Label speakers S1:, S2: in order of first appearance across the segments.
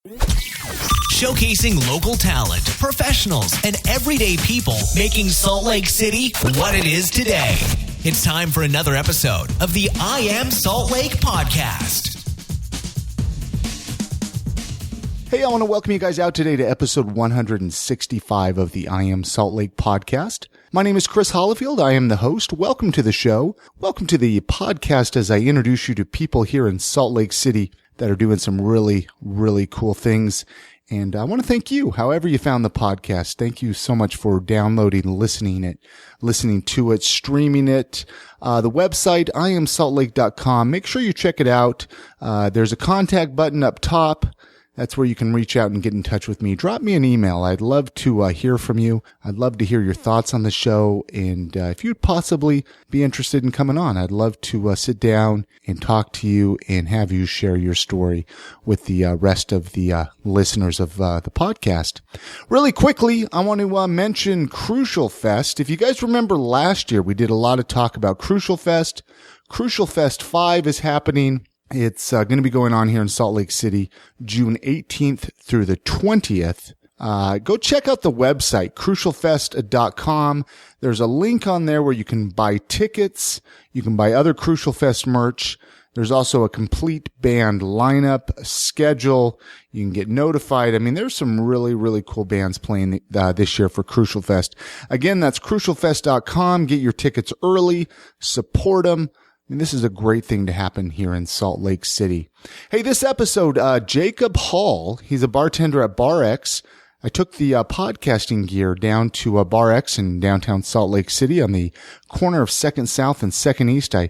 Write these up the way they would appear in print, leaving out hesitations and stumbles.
S1: Showcasing local talent, professionals, and everyday people making Salt Lake City what it is today. It's time for another episode of the I Am Salt Lake podcast.
S2: Hey, I want to welcome you guys out today to episode 165 of the I Am Salt Lake podcast. My name is Chris Hollifield. I am the host. Welcome to the show. Welcome to the podcast as I introduce you to people here in Salt Lake City that are doing some really, really cool things. And I want to thank you, however you found the podcast. Thank you so much for downloading, listening to it, streaming it. The website, iamsaltlake.com. Make sure you check it out. There's a contact button up top. That's where you can reach out and get in touch with me. Drop me an email. I'd love to hear from you. I'd love to hear your thoughts on the show. And if you'd possibly be interested in coming on, I'd love to sit down and talk to you and have you share your story with the rest of the listeners of the podcast. Really quickly, I want to mention Crucial Fest. If you guys remember last year, we did a lot of talk about Crucial Fest. Crucial Fest 5 is happening. It's going to be going on here in Salt Lake City, June 18th through the 20th. Go check out the website, crucialfest.com. There's a link on there where you can buy tickets. You can buy other Crucial Fest merch. There's also a complete band lineup, a schedule. You can get notified. I mean, there's some really, really cool bands playing this year for Crucial Fest. Again, that's crucialfest.com. Get your tickets early. Support them. I mean, this is a great thing to happen here in Salt Lake City. Hey, this episode, Jacob Hall, he's a bartender at Bar X. I took the podcasting gear down to Bar X in downtown Salt Lake City on the corner of 2nd South and 2nd East. I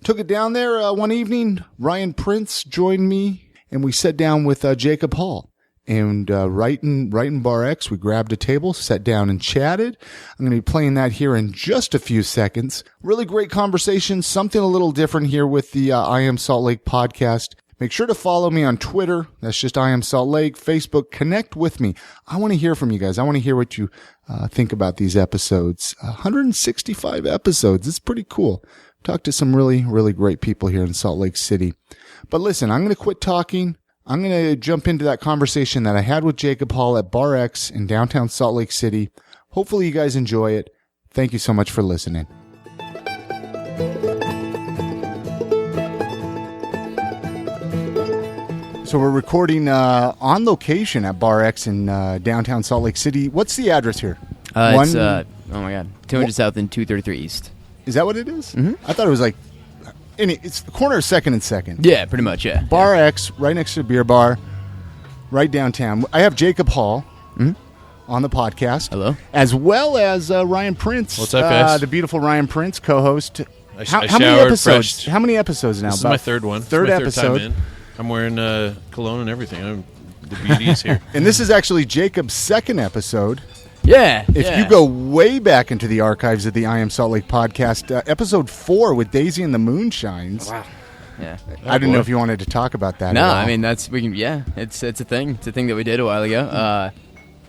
S2: took it down there one evening. Ryan Prince joined me, and we sat down with Jacob Hall. And right in Bar X, we grabbed a table, sat down and chatted. I'm going to be playing that here in just a few seconds. Really great conversation, something a little different here with the I Am Salt Lake podcast. Make sure to follow me on Twitter. That's just I Am Salt Lake. Facebook, connect with me. I want to hear from you guys. I want to hear what you think about these episodes. 165 episodes. It's pretty cool. Talked to some really, really great people here in Salt Lake City. But listen, I'm going to quit talking. I'm going to jump into that conversation that I had with Jacob Hall at Bar X in downtown Salt Lake City. Hopefully you guys enjoy it. Thank you so much for listening. So we're recording on location at Bar X in downtown Salt Lake City. What's the address here?
S3: It's, oh my God, 200 South and 233 East.
S2: Is that what it is?
S3: Mm-hmm.
S2: I thought it was like... It's the corner of 2nd and 2nd.
S3: Yeah, pretty much, yeah.
S2: Bar X, right next to the beer bar, right downtown. I have Jacob Hall on the podcast.
S3: Hello.
S2: As well as Ryan Prince.
S4: What's up, guys?
S2: The beautiful Ryan Prince, co-host.
S4: I
S2: how many episodes? How many episodes now?
S4: This is my third one.
S2: Third episode.
S4: Time in. I'm wearing cologne and everything. The beauty is here.
S2: And this is actually Jacob's second episode.
S3: Yeah.
S2: If you go way back into the archives of the I Am Salt Lake podcast, episode 4 with Daisy and the Moonshines.
S3: Wow. Yeah.
S2: I didn't know if you wanted to talk about that.
S3: No,
S2: at all.
S3: I mean it's a thing. It's a thing that we did a while ago.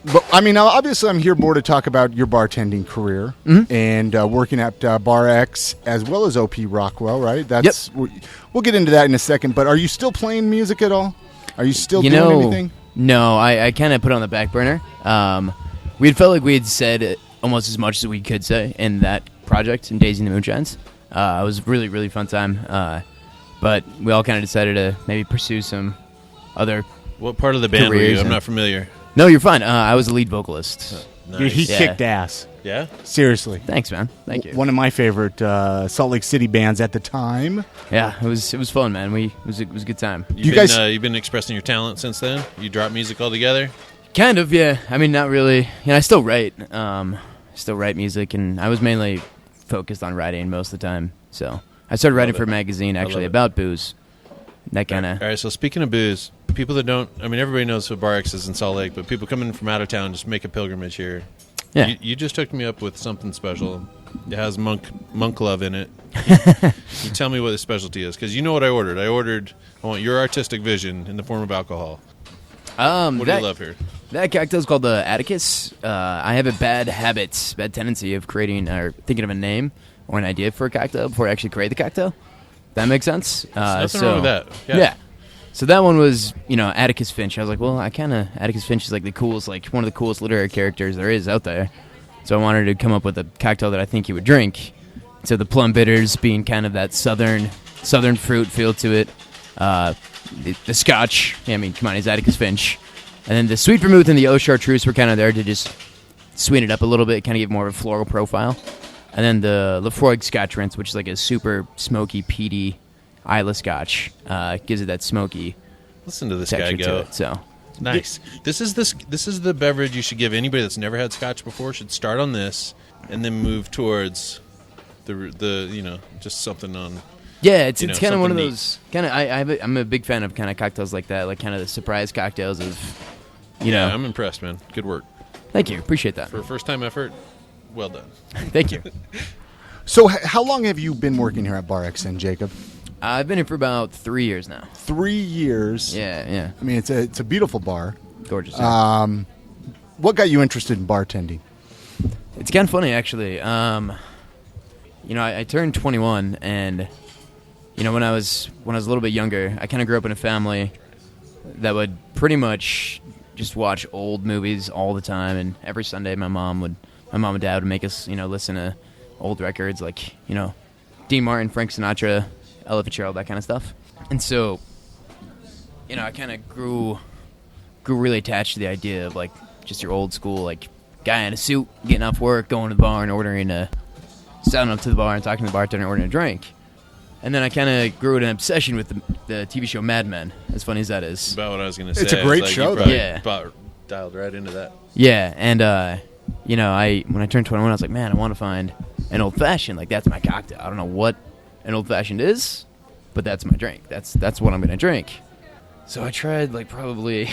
S2: But I mean, obviously, I'm here more to talk about your bartending career and working at Bar X as well as OP Rockwell, right? That's We'll get into that in a second. But are you still playing music at all? Are you still doing anything?
S3: No, I kind of put it on the back burner. We felt like we had said almost as much as we could say in that project in Daisy and the Moonshines. It was a really, really fun time. But we all kind of decided to maybe pursue some other
S4: What part of the band were you? I'm not familiar.
S3: No, you're fine. I was the lead vocalist.
S4: Nice.
S2: Dude, he kicked ass.
S4: Yeah?
S2: Seriously.
S3: Thanks, man. Thank you.
S2: One of my favorite Salt Lake City bands at the time.
S3: Yeah, it was fun, man. It was a good time.
S4: You've been expressing your talent since then? You dropped music altogether?
S3: Kind of, yeah. I mean, not really. I still write. Music, and I was mainly focused on writing most of the time. So I started writing for a magazine, actually, about booze. That kind of...
S4: All right, so speaking of booze, people that don't... I mean, everybody knows what Bar X is in Salt Lake, but people coming from out of town just make a pilgrimage here.
S3: Yeah.
S4: You just hooked me up with something special. It has monk love in it. You tell me what the specialty is, because you know what I ordered. I want your artistic vision in the form of alcohol. What do you love here?
S3: That cocktail is called the Atticus. I have a bad tendency of creating or thinking of a name or an idea for a cocktail before I actually create the cocktail. That makes sense.
S4: There's nothing wrong with that.
S3: Yeah. So that one was, Atticus Finch. I was like, well, Atticus Finch is like the coolest, like one of the coolest literary characters there is out there. So I wanted to come up with a cocktail that I think he would drink. So the plum bitters being kind of that southern fruit feel to it. The scotch, come on, he's Atticus Finch. And then the sweet vermouth and the eau chartreuse were kind of there to just sweeten it up a little bit, kind of give more of a floral profile. And then the Lefroy Scotch rinse, which is like a super smoky, peaty Isla Scotch, gives it that smoky.
S4: Listen to this guy go.
S3: So
S4: nice. This is the beverage you should give anybody that's never had Scotch before. Should start on this and then move towards the just something on.
S3: Yeah, it's kind of one of those kind of. I'm a big fan of kind of cocktails like that, like kind of the surprise cocktails of,
S4: Yeah, I'm impressed, man. Good work.
S3: Thank you, appreciate that.
S4: For a first time effort, well done.
S3: Thank you.
S2: So, how long have you been working here at Bar XN, Jacob?
S3: I've been here for about 3 years now.
S2: 3 years.
S3: Yeah.
S2: I mean, it's a beautiful bar.
S3: Gorgeous.
S2: What got you interested in bartending?
S3: It's kind of funny, actually. I turned 21, and when I was a little bit younger, I kind of grew up in a family that would pretty much just watch old movies all the time, and every Sunday my mom and dad would make us listen to old records like Dean Martin, Frank Sinatra, Ella Fitzgerald, that kind of stuff. And so I kind of grew really attached to the idea of like just your old school like guy in a suit getting off work, going to the bar and standing up to the bar and talking to the bartender and ordering a drink. And then I kind of grew an obsession with the TV show Mad Men, as funny as that is.
S4: About what I was going to say.
S2: It's a great show, though.
S3: Yeah.
S4: Dialed right into that.
S3: Yeah, and, when I turned 21, I was like, man, I want to find an old-fashioned. Like, that's my cocktail. I don't know what an old-fashioned is, but that's my drink. That's what I'm going to drink. So I tried, like, probably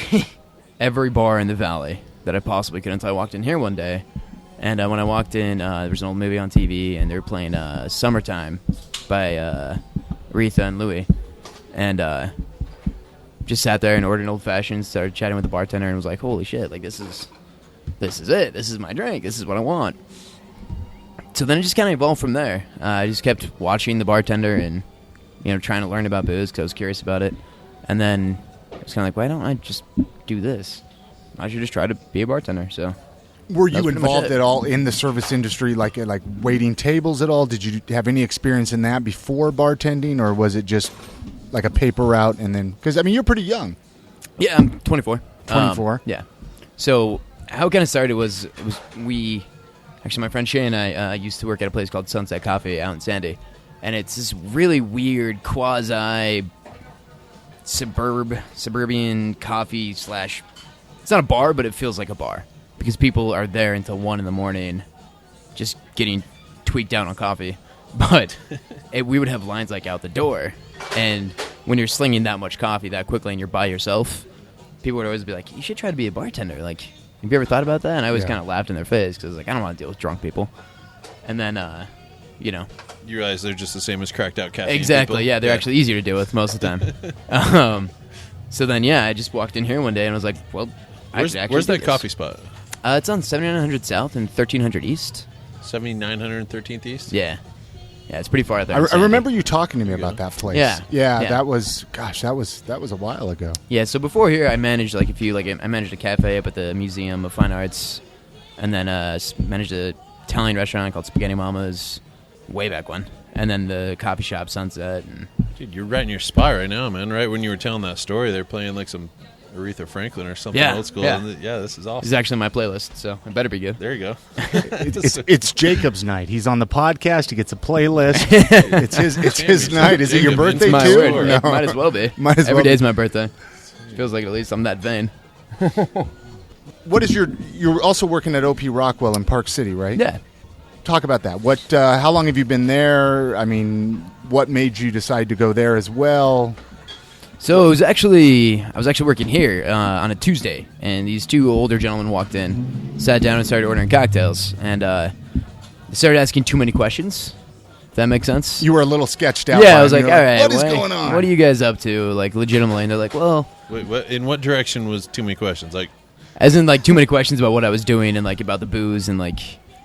S3: every bar in the Valley that I possibly could until I walked in here one day. And when I walked in, there was an old movie on TV, and they were playing Summertime by Aretha and Louis. And just sat there and ordered an old-fashioned, started chatting with the bartender, and was like, holy shit, like, this is it. This is my drink. This is what I want. So then it just kind of evolved from there. I just kept watching the bartender and, trying to learn about booze because I was curious about it. And then I was kind of like, why don't I just do this? I should just try to be a bartender, so...
S2: Were you involved at all in the service industry, like waiting tables at all? Did you have any experience in that before bartending, or was it just like a paper route and then... Because, you're pretty young.
S3: Yeah, I'm 24.
S2: 24?
S3: Yeah. So how it kind of started was actually, my friend Shay and I used to work at a place called Sunset Coffee out in Sandy. And it's this really weird quasi-suburban coffee / it's not a bar, but it feels like a bar. Because people are there until 1 in the morning just getting tweaked out on coffee. But we would have lines like out the door. And when you're slinging that much coffee that quickly and you're by yourself, people would always be like, you should try to be a bartender. Like, have you ever thought about that? And I always kind of laughed in their face because I was like, I don't want to deal with drunk people. And then, You
S4: realize they're just the same as cracked out caffeine
S3: Exactly,
S4: people.
S3: yeah. They're actually easier to deal with most of the time. So then, I just walked in here one day and was like, well...
S4: Where's that coffee spot?
S3: It's on 7900 South and 1300 East.
S4: 7913th East?
S3: Yeah. Yeah, it's pretty far out there.
S2: I remember you talking to me about that place.
S3: Yeah.
S2: That was a while ago.
S3: Yeah, so before here, I managed I managed a cafe up at the Museum of Fine Arts, and then managed an Italian restaurant called Spaghetti Mama's way back when, and then the coffee shop Sunset. And
S4: dude, you're right in your spot right now, man. Right when you were telling that story, they're playing like some Aretha Franklin or something old school.
S3: Yeah.
S4: And this is awesome.
S3: This is actually my playlist, so it better be good.
S4: There you go.
S2: It's Jacob's night. He's on the podcast. He gets a playlist. It's his night. Is it your birthday
S3: my
S2: too?
S3: Word.
S2: No.
S3: Might as well be. Every day's my birthday. Feels like at least I'm that vain.
S2: What is you're also working at OP Rockwell in Park City, right?
S3: Yeah.
S2: Talk about that. How long have you been there? What made you decide to go there as well?
S3: So I was actually working here on a Tuesday, and these two older gentlemen walked in, sat down, and started ordering cocktails, and they started asking too many questions. If that makes sense?
S2: You were a little sketched out.
S3: Yeah, I was like, all right,
S2: what is going on?
S3: What are you guys up to? Like, legitimately, and they're like, well,
S4: wait, in what direction was too many questions? Like,
S3: as in like too many questions about what I was doing and like about the booze and like.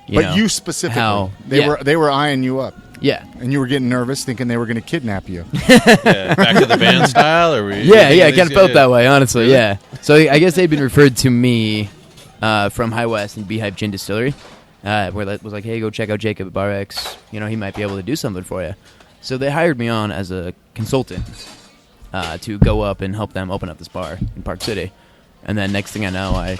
S2: You specifically,
S3: how
S2: they were eyeing you up.
S3: Yeah.
S2: And you were getting nervous, thinking they were going to kidnap you.
S4: Yeah, back to the band style, or were you
S3: Yeah, it kind of felt
S4: yeah.
S3: that way, honestly.
S4: Really?
S3: Yeah. So I guess they'd been referred to me from High West and Beehive Gin Distillery, where it was like, hey, go check out Jacob at Bar X. You know, he might be able to do something for you. So they hired me on as a consultant to go up and help them open up this bar in Park City. And then next thing I know, I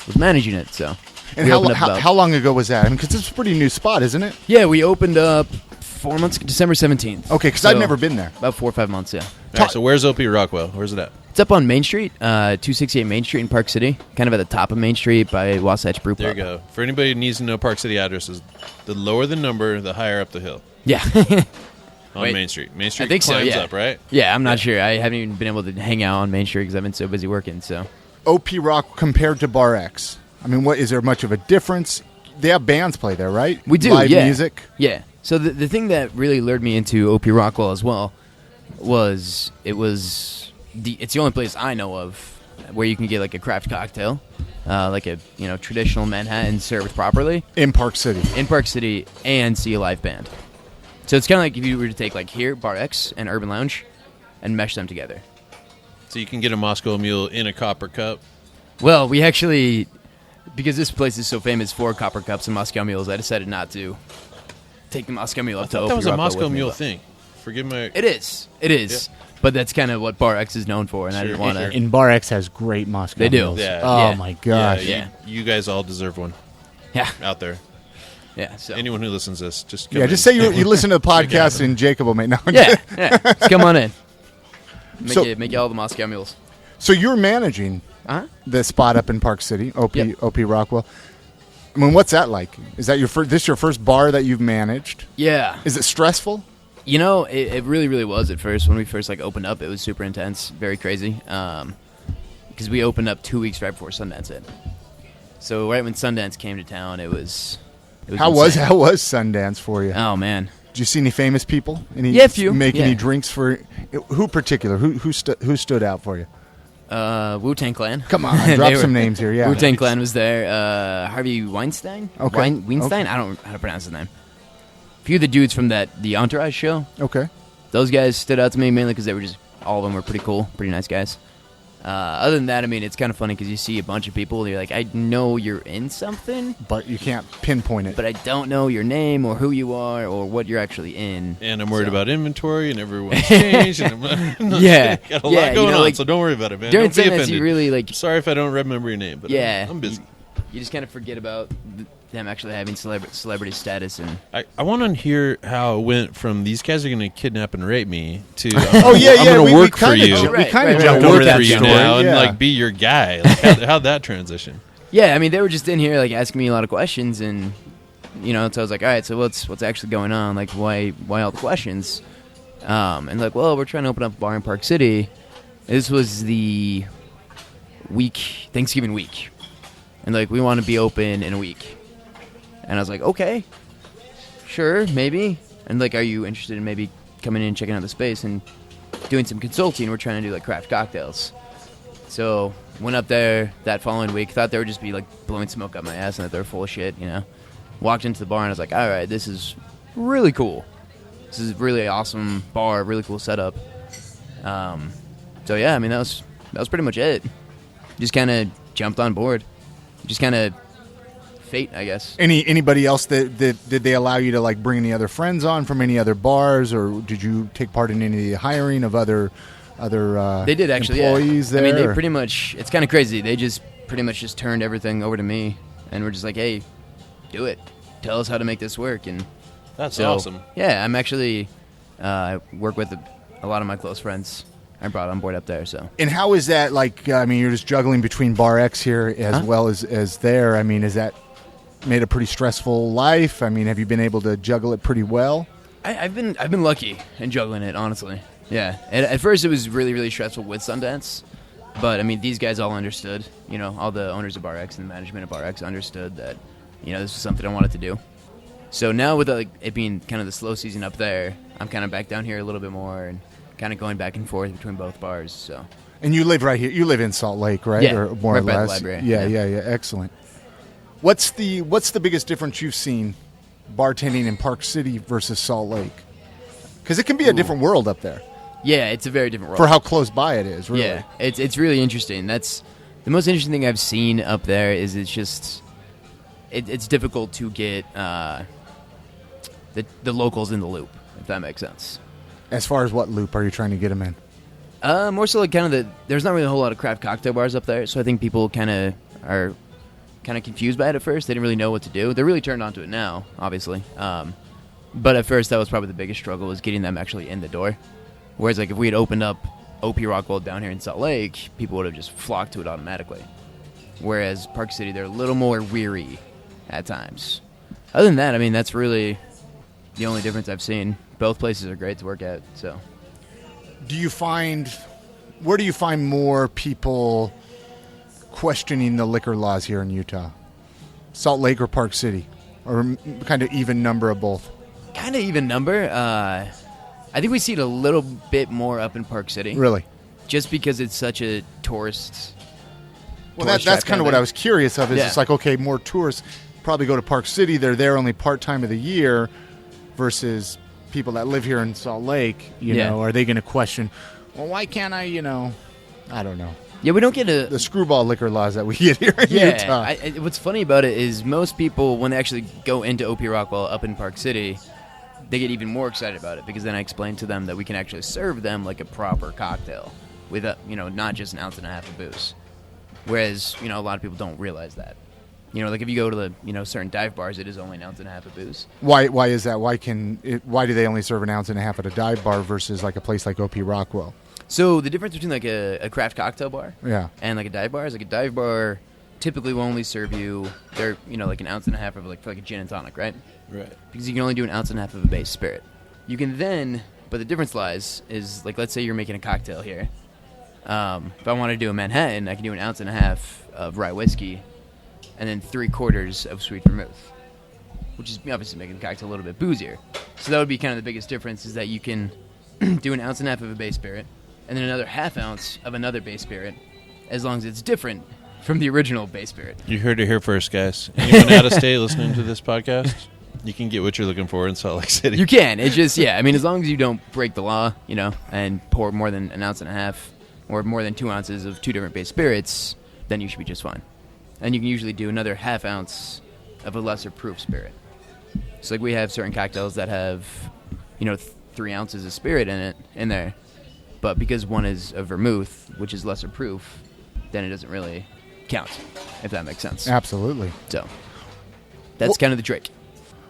S3: was managing it. So.
S2: And how long ago was that? I mean, because it's a pretty new spot, isn't it?
S3: Yeah, we opened up 4 months, December 17th.
S2: Okay, because I've never been there.
S3: About 4 or 5 months, yeah.
S4: All right, so where's OP Rockwell? Where's it at?
S3: It's up on Main Street, 268 Main Street in Park City, kind of at the top of Main Street by Wasatch Brew
S4: There
S3: Pub.
S4: you go. For anybody who needs to know Park City addresses, the lower the number, the higher up the hill
S3: Yeah.
S4: on
S3: Wait,
S4: Main Street. Main Street
S3: I think so,
S4: climbs
S3: yeah.
S4: up, right?
S3: Yeah, I'm not sure. I haven't even been able to hang out on Main Street because I've been so busy working, so.
S2: OP Rock compared to Bar X. I mean, is there much of a difference? They have bands play there, right?
S3: We do,
S2: Live
S3: yeah.
S2: music?
S3: Yeah. So the thing that really lured me into OP Rockwell as well was it's the only place I know of where you can get like a craft cocktail, like a traditional Manhattan served properly
S2: In Park City.
S3: in Park City and see a live band. So it's kind of like if you were to take like here Bar X and Urban Lounge and mesh them together.
S4: So you can get a Moscow Mule in a copper cup.
S3: Well, we actually, because this place is so famous for copper cups and Moscow Mules, I decided not to take the Moscow Mule up to OP
S4: That was a
S3: Rockwell
S4: Moscow
S3: with me,
S4: Mule
S3: but-
S4: thing. Forgive my...
S3: It is. But that's kind of what Bar X is known for, and I
S4: Sure,
S3: didn't want to.
S4: sure.
S2: And Bar X has great Moscow
S3: They do.
S2: Mules.
S4: Yeah.
S2: Oh,
S3: Yeah.
S2: my gosh.
S3: Yeah.
S4: You guys all deserve one
S3: Yeah,
S4: out there.
S3: yeah. So
S4: Anyone who listens to this, just come
S2: Yeah,
S4: in.
S2: just say you listen to the podcast and Jacob will make... No,
S3: yeah, just come on in.
S2: So-
S3: Make you all the Moscow Mules.
S2: So you're managing
S3: Uh-huh.
S2: the spot up in Park City, OP
S3: Yep.
S2: Rockwell. I mean, what's that like? Is that your first bar that you've managed?
S3: Yeah.
S2: Is it stressful?
S3: It really, really was at first. When we first opened up, it was super intense, very crazy. Because we opened up 2 weeks right before Sundance hit. So right when Sundance came to town, it was
S2: How was
S3: insane.
S2: Sundance for you?
S3: Oh man.
S2: Did you see any famous people?
S3: Yeah, a few.
S2: Make
S3: Yeah.
S2: any drinks for who particular? Who stood out for you?
S3: Wu-Tang Clan.
S2: Come on,
S3: They
S2: drop
S3: were-
S2: some names here. Yeah,
S3: Wu-Tang Clan was there. Harvey Weinstein?
S2: Okay.
S3: Weinstein? I don't know how to pronounce his name. A few of the dudes from the Entourage show,
S2: Okay.
S3: those guys stood out to me mainly because they were just, all of them were pretty cool, pretty nice guys. Other than that, I mean, it's kind of funny because you see a bunch of people and you're like, I know you're in something,
S2: But you can't pinpoint it.
S3: but I don't know your name or who you are or what you're actually in.
S4: And I'm worried
S3: So-
S4: about inventory and everyone's changed. And
S3: Yeah.
S4: got a
S3: Yeah,
S4: lot
S3: you
S4: going
S3: know,
S4: on,
S3: like,
S4: so don't worry about it, man.
S3: During
S4: Don't be
S3: Sundance,
S4: offended.
S3: you really,
S4: Sorry if I don't remember your name, but
S3: yeah.
S4: I'm busy.
S3: You just kind of forget about them actually having celebrity status and...
S4: I want to hear how it went from these guys are going to kidnap and rape me to
S2: Oh yeah,
S4: I'm
S2: yeah.
S4: going
S2: we
S4: to work for
S2: kinda
S4: you.
S2: ju-
S3: Right,
S2: we kind
S3: right,
S2: of
S3: right.
S2: jumped
S4: Work
S2: over that
S4: for you
S2: story.
S4: now and
S2: yeah.
S4: like be your guy. Like, how'd that transition?
S3: Yeah, I mean, they were just in here, like, asking me a lot of questions, and, so I was like, all right, so what's actually going on? Like, why all the questions? And like, well, we're trying to open up a bar in Park City. This was the Thanksgiving week. And, like, we want to be open in a week. And I was like, okay, sure, maybe. And, like, are you interested in maybe coming in and checking out the space and doing some consulting? We're trying to do, like, craft cocktails. So went up there that following week. Thought they would just be like blowing smoke up my ass and that they're full of shit. Walked into the bar and I was like, all right, this is really cool. This is a really awesome bar, really cool setup. So yeah, I mean that was pretty much it. Just kind of jumped on board. Just kind of fate, I guess.
S2: Anybody else that did they allow you to like bring any other friends on from any other bars, or did you take part in any of the hiring of other
S3: They did actually.
S2: employees
S3: Yeah.
S2: there?
S3: I mean, they
S2: or-
S3: pretty much. It's kind of crazy. They just pretty much just turned everything over to me, and we're just like, "Hey, do it. Tell us how to make this work." And
S4: That's
S3: so,
S4: awesome.
S3: Yeah, I'm actually I work with a lot of my close friends. I brought on board up there. So
S2: And how is that like? I mean, you're just juggling between Bar X here as well as there. I mean, has that made a pretty stressful life? I mean, have you been able to juggle it pretty well?
S3: I've been lucky in juggling it, honestly. Yeah. At first, it was really, really stressful with Sundance. But, I mean, these guys all understood. All the owners of Bar X and the management of Bar X understood that, this was something I wanted to do. So now with it being kind of the slow season up there, I'm kind of back down here a little bit more and kind of going back and forth between both bars. So.
S2: And you live right here. You live in Salt Lake, right?
S3: Yeah,
S2: or more
S3: right
S2: or
S3: by the
S2: less.
S3: library.
S2: Yeah.
S3: Yeah.
S2: Excellent. What's the biggest difference you've seen bartending in Park City versus Salt Lake? Because it can be a different world up there.
S3: Yeah, it's a very different world.
S2: For how close by it is, really.
S3: Yeah, it's really interesting. That's the most interesting thing I've seen up there is it's just it's difficult to get the locals in the loop, if that makes sense.
S2: As far as what loop are you trying to get them in?
S3: More so like kind of there's not really a whole lot of craft cocktail bars up there, so I think people kind of are kind of confused by it at first. They didn't really know what to do. They're really turned on to it now, obviously. But at first, that was probably the biggest struggle, was getting them actually in the door. Whereas, like, if we had opened up OP Rockwell down here in Salt Lake, people would have just flocked to it automatically. Whereas Park City, they're a little more weary at times. Other than that, I mean, that's really the only difference I've seen. Both places are great to work at, so.
S2: Where do you find more people questioning the liquor laws here in Utah? Salt Lake or Park City? Or kind of even number of both?
S3: Kind of even number. I think we see it a little bit more up in Park City.
S2: Really?
S3: Just because it's such a tourist.
S2: Well, that's kind of what I was curious of. Is
S3: Yeah.
S2: It's like, okay, more tourists probably go to Park City. They're there only part time of the year, versus people that live here in Salt Lake. You know, are they going to question? Well, why can't I? I don't know.
S3: Yeah, we don't get
S2: The screwball liquor laws that we get here in Utah.
S3: What's funny about it is most people, when they actually go into OP Rockwell up in Park City, they get even more excited about it, because then I explain to them that we can actually serve them like a proper cocktail with not just an ounce and a half of booze. Whereas, a lot of people don't realize that. Like if you go to the, certain dive bars, it is only an ounce and a half of booze.
S2: Why is that? Why do they only serve an ounce and a half at a dive bar versus like a place like OP Rockwell?
S3: So the difference between like a craft cocktail bar and like a dive bar is like a dive bar typically will only serve you like an ounce and a half of for like a gin and tonic, right?
S4: Right.
S3: Because you can only do an ounce and a half of a base spirit. You can then, but the difference lies is, like, let's say you're making a cocktail here. If I want to do a Manhattan, I can do an ounce and a half of rye whiskey and then 3/4 of sweet vermouth, which is obviously making the cocktail a little bit boozier. So that would be kind of the biggest difference, is that you can do an ounce and a half of a base spirit and then another half ounce of another base spirit, as long as it's different from the original base spirit.
S4: You heard it here first, guys. Anyone out of state listening to this podcast, you can get what you're looking for in Salt Lake City.
S3: You can. It's just, as long as you don't break the law, and pour more than an ounce and a half or more than 2 ounces of two different base spirits, then you should be just fine. And you can usually do another half ounce of a lesser proof spirit. So, like, we have certain cocktails that have, 3 ounces of spirit in there. But because one is a vermouth, which is lesser proof, then it doesn't really count, if that makes sense.
S2: Absolutely.
S3: So, that's kind of the trick.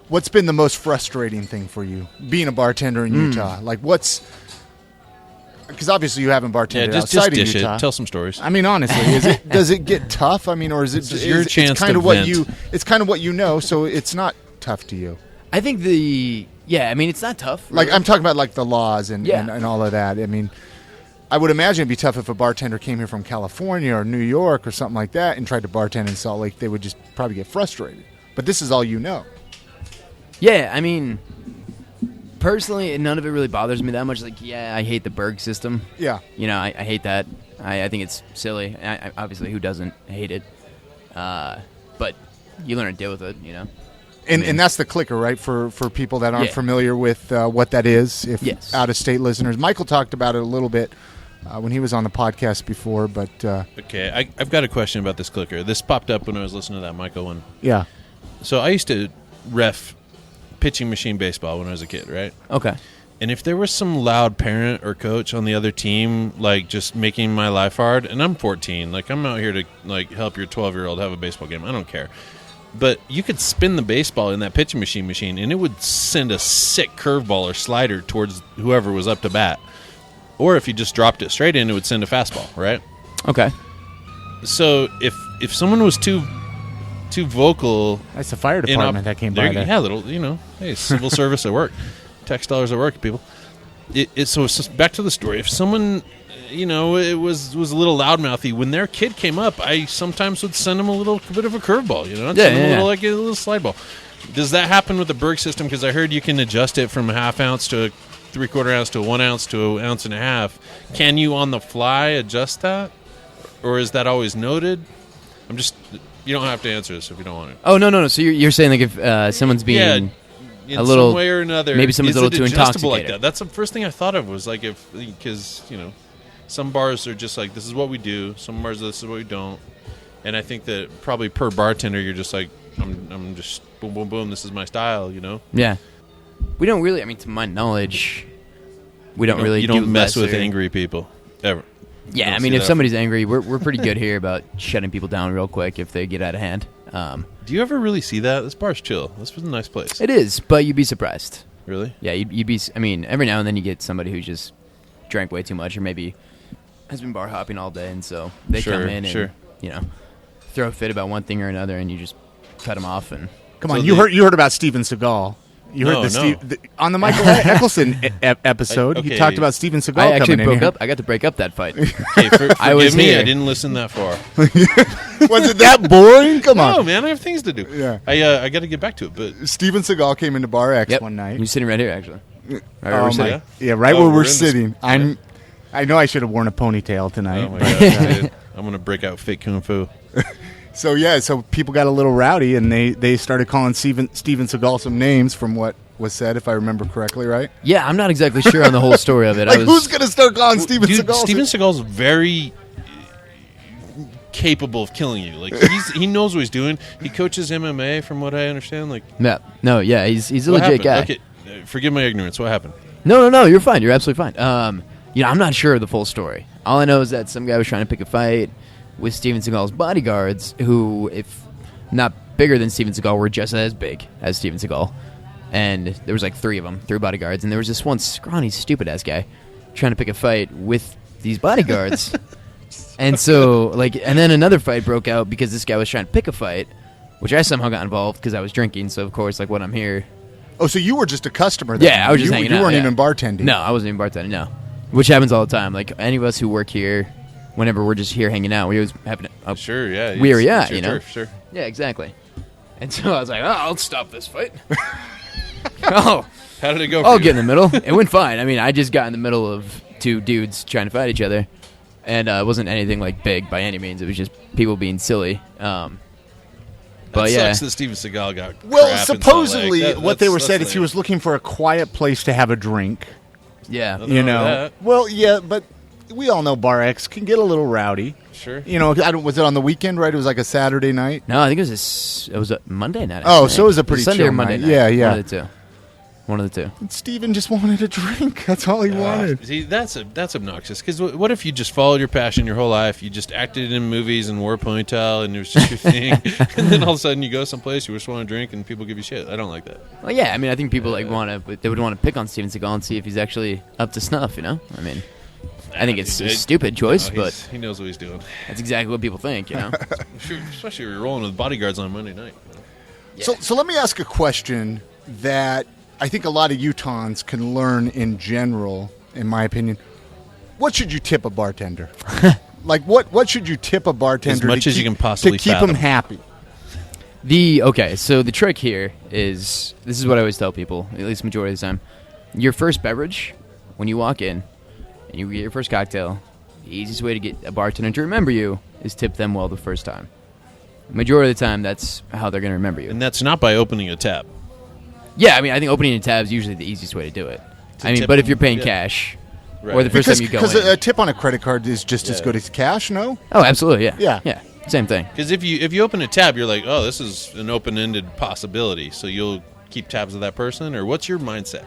S2: What's been the most frustrating thing for you being a bartender in Utah? Like, because obviously you haven't bartended outside of
S4: dish
S2: Utah.
S4: Tell some stories.
S2: I mean, honestly, does it get tough? I mean, or is it
S4: This is your chance
S2: it's kind
S4: to
S2: of what
S4: vent.
S2: it's kind of what you know, so it's not tough to you.
S3: I think it's not tough.
S2: Like,
S3: really.
S2: I'm talking about like the laws and
S3: Yeah.
S2: all of that. I mean, I would imagine it'd be tough if a bartender came here from California or New York or something like that and tried to bartend in Salt Lake. They would just probably get frustrated. But this is all you know.
S3: Yeah, I mean, personally, none of it really bothers me that much. Like, I hate the Berg system.
S2: Yeah.
S3: I hate that. I think it's silly. Obviously, who doesn't hate it? But you learn to deal with it,
S2: And that's the clicker, right, for people that aren't
S3: Yeah.
S2: familiar with what that is, if
S3: Yes.
S2: out-of-state listeners. Michael talked about it a little bit when he was on the podcast before, but
S4: Okay, I've got a question about this clicker. This popped up when I was listening to that Michael one.
S2: yeah.
S4: So I used to ref pitching machine baseball when I was a kid, right?
S3: Okay.
S4: And if there was some loud parent or coach on the other team, like, just making my life hard, and I'm 14, like, I'm out here to, like, help your 12-year-old have a baseball game. I don't care. But you could spin the baseball in that pitching machine, and it would send a sick curveball or slider towards whoever was up to bat. Or if you just dropped it straight in, it would send a fastball, right?
S3: Okay.
S4: So if someone was too vocal,
S2: That's the fire department that came by there.
S4: yeah, little, hey, civil service at work, tax dollars at work, people. So it's just back to the story. If someone, it was a little loudmouthy, when their kid came up, I sometimes would send them a little bit of a curveball, I'd send them like a little slide ball. Does that happen with the Berg system? Because I heard you can adjust it from a half ounce to a 3/4 ounce to a 1 ounce to an ounce and a half. Can you on the fly adjust that, or is that always noted? You don't have to answer this if you don't want to.
S3: Oh, no. So you're saying, like, if someone's being
S4: in
S3: a little
S4: some way or another,
S3: maybe someone's
S4: is
S3: a little
S4: it
S3: too
S4: adjustable
S3: intoxicated.
S4: like that? That's the first thing I thought of was like because some bars are just like, this is what we do. Some bars, this is what we don't. And I think that probably per bartender, you're just like, I'm just boom, boom, boom. This is my style,
S3: Yeah. We don't really, I mean, to my knowledge, we don't really
S4: You don't mess with
S3: lesser.
S4: angry people, ever.
S3: Yeah,
S4: don't
S3: I mean,
S4: see
S3: if
S4: that.
S3: somebody's angry, we're pretty good here about shutting people down real quick if they get out of hand.
S4: Do you ever really see that? This bar's chill. This was a nice place.
S3: It is, but you'd be surprised.
S4: Really?
S3: Yeah, you'd be, I mean, every now and then you get somebody who just drank way too much or maybe has been bar hopping all day, and so they come in and, throw a fit about one thing or another, and you just cut them off. And
S2: Come on, you heard about Steven Seagal. You heard on the Michael Eccleston episode.
S4: Okay.
S2: He talked about Steven Seagal
S3: I actually
S2: coming in
S3: broke
S2: here.
S3: up. I got to break up that fight.
S4: Okay,
S3: I was
S4: forgive me.
S3: here.
S4: I didn't listen that far.
S2: Was it that boring? Come on.
S4: No, man, I have things to do.
S2: Yeah.
S4: I got to get back to it. But
S2: Steven Seagal came into Bar X
S3: Yep.
S2: one night.
S3: You're sitting right here, actually. Right where
S2: Oh
S3: we're
S2: my-
S3: sitting.
S2: yeah, right
S4: Oh,
S2: where
S4: we're
S2: we're
S4: in this-
S2: sitting. I know I should have worn a ponytail tonight.
S4: oh my
S2: but-
S4: gosh, dude. I'm gonna break out fake kung fu.
S2: So people got a little rowdy, and they started calling Steven Seagal some names from what was said, if I remember correctly, right?
S3: Yeah, I'm not exactly sure on the whole story of it.
S2: Like, who's gonna start calling Steven
S4: Dude,
S2: Seagal?
S4: Steven Seagal's very capable of killing you. Like he knows what he's doing. He coaches MMA, from what I understand. Like,
S3: Yeah, he's a
S4: what
S3: legit
S4: happened?
S3: guy.
S4: Okay, forgive my ignorance. What happened?
S3: No, you're fine. You're absolutely fine. I'm not sure of the full story. All I know is that some guy was trying to pick a fight with Steven Seagal's bodyguards, who, if not bigger than Steven Seagal, were just as big as Steven Seagal. And there was like three bodyguards, and there was this one scrawny, stupid-ass guy trying to pick a fight with these bodyguards. And so, and then another fight broke out because this guy was trying to pick a fight, which I somehow got involved because I was drinking, so of course, when I'm here...
S2: Oh, so you were just a customer then?
S3: Yeah, I was just hanging out.
S2: You weren't
S3: yeah.
S2: even bartending.
S3: No, I wasn't even bartending, no. Which happens all the time. Like, any of us who work here, whenever we're just here hanging out, we always happen to...
S4: Sure, yeah.
S3: It's
S4: your
S3: you know?
S4: turf, sure.
S3: Yeah, exactly. And so I was like, I'll stop this fight. Oh,
S4: How did it go?
S3: I'll
S4: for
S3: get in
S4: you?
S3: the middle. It went fine. I mean, I just got in the middle of two dudes trying to fight each other. And it wasn't anything, big by any means. It was just people being silly. But
S4: That
S3: yeah.
S4: sucks that Steven Seagal got.
S2: Well,
S4: crap in Salt Lake.
S2: supposedly,
S4: That-
S2: what they were
S4: that's
S2: said is he
S4: lame.
S2: was looking for a quiet place to have a drink.
S3: Yeah.
S4: Nothing
S2: You
S4: wrong with
S2: know.
S4: that.
S2: Well, yeah, but we all know Bar X can get a little rowdy.
S4: Sure.
S2: You know, was it on the weekend? Right, it was like a Saturday night.
S3: No, I think it was a Monday night.
S2: Oh,
S3: I
S2: so it was a pretty
S3: Sunday
S2: chill
S3: or Monday
S2: night.
S3: night.
S2: Yeah, yeah.
S3: One of the two.
S2: And Steven just wanted a drink. That's all he wanted.
S4: See, that's obnoxious. Because what if you just followed your passion your whole life? You just acted in movies and wore a ponytail, and it was just your thing. And then all of a sudden you go someplace, you just want to drink, and people give you shit. I don't like that.
S3: Well, yeah, I mean, I think people they would want to pick on Steven Seagal and see if he's actually up to snuff. You know, I mean, I think it's a stupid choice,
S4: No,
S3: but
S4: he knows what he's doing.
S3: that's exactly what people think. You know,
S4: Especially if you're rolling with bodyguards on Monday night.
S2: So let me ask a question that I think a lot of Utahns can learn in general, in my opinion. What should you tip a bartender? What should you tip a bartender
S4: As much as you can possibly
S2: to keep
S4: fathom.
S2: them happy?
S3: So the trick here is this is what I always tell people, at least majority of the time. Your first beverage, when you walk in and you get your first cocktail, the easiest way to get a bartender to remember you is tip them well the first time. Majority of the time, that's how they're going to remember you.
S4: And that's not by opening a tab.
S3: Yeah, I mean, I think opening a tab is usually the easiest way to do it.
S4: To
S3: I mean,
S4: tip
S3: but if
S4: them,
S3: you're paying
S4: yeah.
S3: cash,
S4: Right.
S3: or the first time you go
S2: Because
S3: in.
S2: a tip on a credit card is just as
S4: Yeah.
S2: good as cash, no?
S3: Oh, absolutely,
S2: Yeah.
S3: Yeah, same thing.
S4: Because if you open a tab, you're like, oh, this is an open-ended possibility. So you'll keep tabs of that person, or what's your mindset?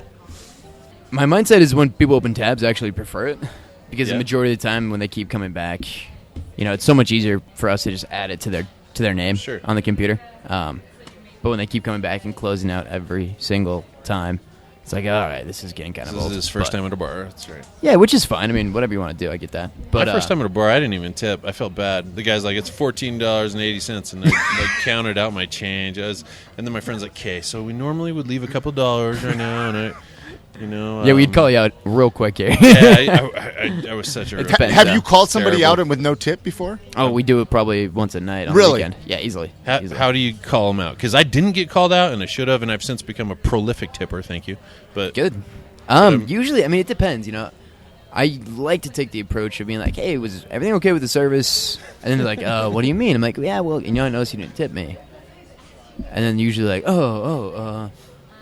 S3: My mindset is when people open tabs, I actually prefer it. Because
S4: Yeah.
S3: the majority of the time when they keep coming back, it's so much easier for us to just add it to their name
S4: Sure.
S3: on the computer. But when they keep coming back and closing out every single time, it's like, all right, this is getting kind of
S4: This
S3: old.
S4: is his first
S3: But-
S4: time at a bar. That's right.
S3: Yeah, which is fine. I mean, whatever you want to do, I get that. But
S4: My first time at a bar, I didn't even tip. I felt bad. The guy's like, it's $14.80, and I counted out my change. And then my friend's like, okay, so we normally would leave a couple dollars right now, and
S3: yeah, we'd call you out real quick here.
S4: Yeah, I was such a.
S3: depends.
S2: Have you called somebody
S4: Terrible.
S2: out and with no tip before?
S3: Oh, we do it probably once a night on the
S2: Really?
S3: weekend. Yeah, easily.
S4: How do you call them out? Because I didn't get called out, and I should have, and I've since become a prolific tipper. Thank you. But
S3: Good. Usually, I mean, it depends. I like to take the approach of being like, "Hey, was everything okay with the service?" And then they're like, "What do you mean?" I'm like, "Yeah, well, I noticed you didn't tip me." And then usually like,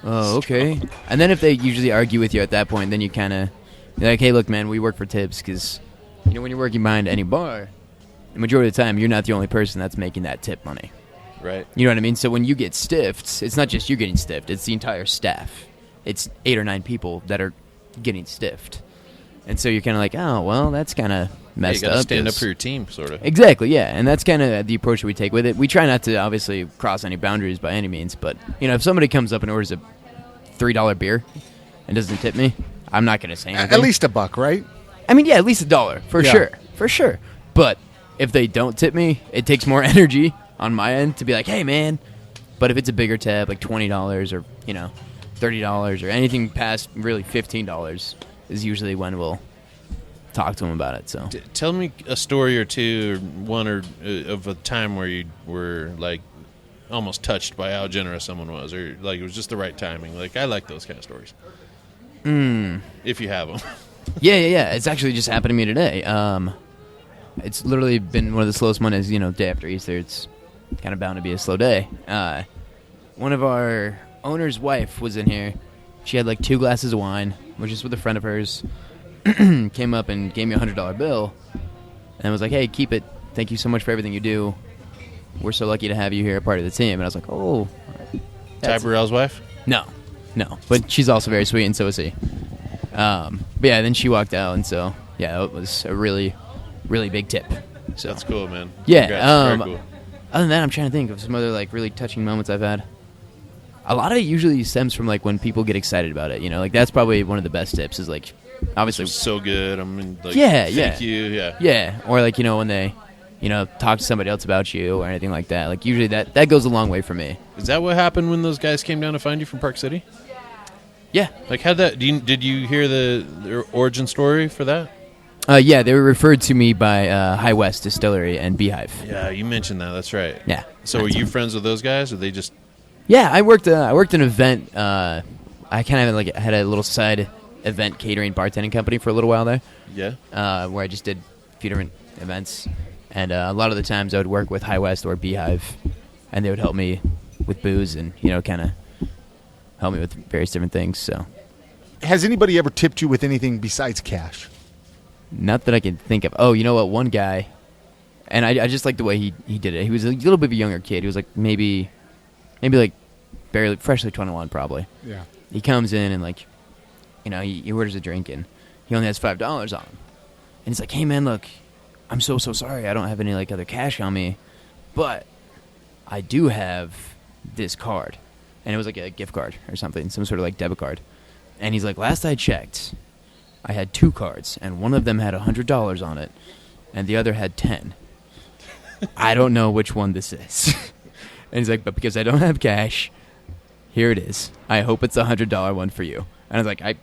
S3: Oh, okay. And then if they usually argue with you at that point, then you kind of, you're like, hey, look, man, we work for tips, because, you know, when you're working behind any bar, the majority of the time, you're not the only person that's making that tip money.
S4: Right.
S3: You know what I mean? So when you get stiffed, it's not just you getting stiffed, it's the entire staff. It's 8 or 9 people that are getting stiffed. And so you're kind of like, oh, well, that's kind of messed
S4: you gotta
S3: up.
S4: stand up for your team, sort of.
S3: Exactly, yeah. And that's kind of the approach we take with it. We try not to, obviously, cross any boundaries by any means. But, you know, if somebody comes up and orders a $3 beer and doesn't tip me, I'm not going to say anything.
S2: At least $1, right?
S3: I mean, yeah, at least $1, for sure. For sure. But if they don't tip me, it takes more energy on my end to be like, hey, man. But if it's a bigger tab, like $20 or, you know, $30 or anything past really $15 is usually when we'll talk to them about it. So
S4: tell me a story or two, or one or of a time where you were like almost touched by how generous someone was, or like it was just the right timing. Like I like those kind of stories. If you have them.
S3: Yeah. It's actually just happened to me today. It's literally been one of the slowest Mondays. You know, day after Easter, it's kind of bound to be a slow day. One of our owner's wife was in here. She had like 2 glasses of wine. Was just with a friend of hers. Came up and gave me a $100 bill, and was like, "Hey, keep it. Thank you so much for everything you do. We're so lucky to have you here, a part of the team." And I was like, "Oh,
S4: Ty Burrell's wife?
S3: No, but she's also very sweet, and so is he." But yeah, then she walked out, and so yeah, it was a really, really big tip. So
S4: That's cool, man.
S3: Yeah.
S4: Congrats. Very cool.
S3: Other than that, I'm trying to think of some other like really touching moments I've had. A lot of it usually stems from like when people get excited about it. You know, like that's probably one of the best tips. Is like obviously
S4: This was so good. I mean, like,
S3: Yeah.
S4: thank you. Yeah.
S3: Yeah, or like, you know, when they, you know, talk to somebody else about you or anything like that. Like usually that goes a long way for me.
S4: Is that what happened when those guys came down to find you from Park City?
S3: Yeah.
S4: Like, did you hear the origin story for that?
S3: Yeah, they were referred to me by High West Distillery and Beehive.
S4: Yeah, you mentioned that. That's right.
S3: Yeah.
S4: So were you friends with those guys, or they just?
S3: Yeah, I worked an event. I kind of had a little side event catering bartending company for a little while there.
S4: Yeah.
S3: Where I just did a few different events, and a lot of the times I would work with High West or Beehive, and they would help me with booze and, you know, kind of help me with various different things. So,
S2: Has anybody ever tipped you with anything besides cash?
S3: not that I can think of. Oh, you know what? One guy, and I just like the way he did it. He was a little bit of a younger kid. He was like maybe like barely freshly 21, probably.
S2: Yeah.
S3: He comes in and like, you know, he orders a drink and he only has $5 on him. And he's like, "Hey man, look, I'm so sorry. I don't have any like other cash on me, but I do have this card." And it was like a gift card or something, some sort of like debit card. And he's like, "Last I checked, I had 2 cards, and one of them had $100 on it, and the other had 10. I don't know which one this is." And he's like, "But because I don't have cash, here it is. I hope it's a $100 one for you." And I was like, I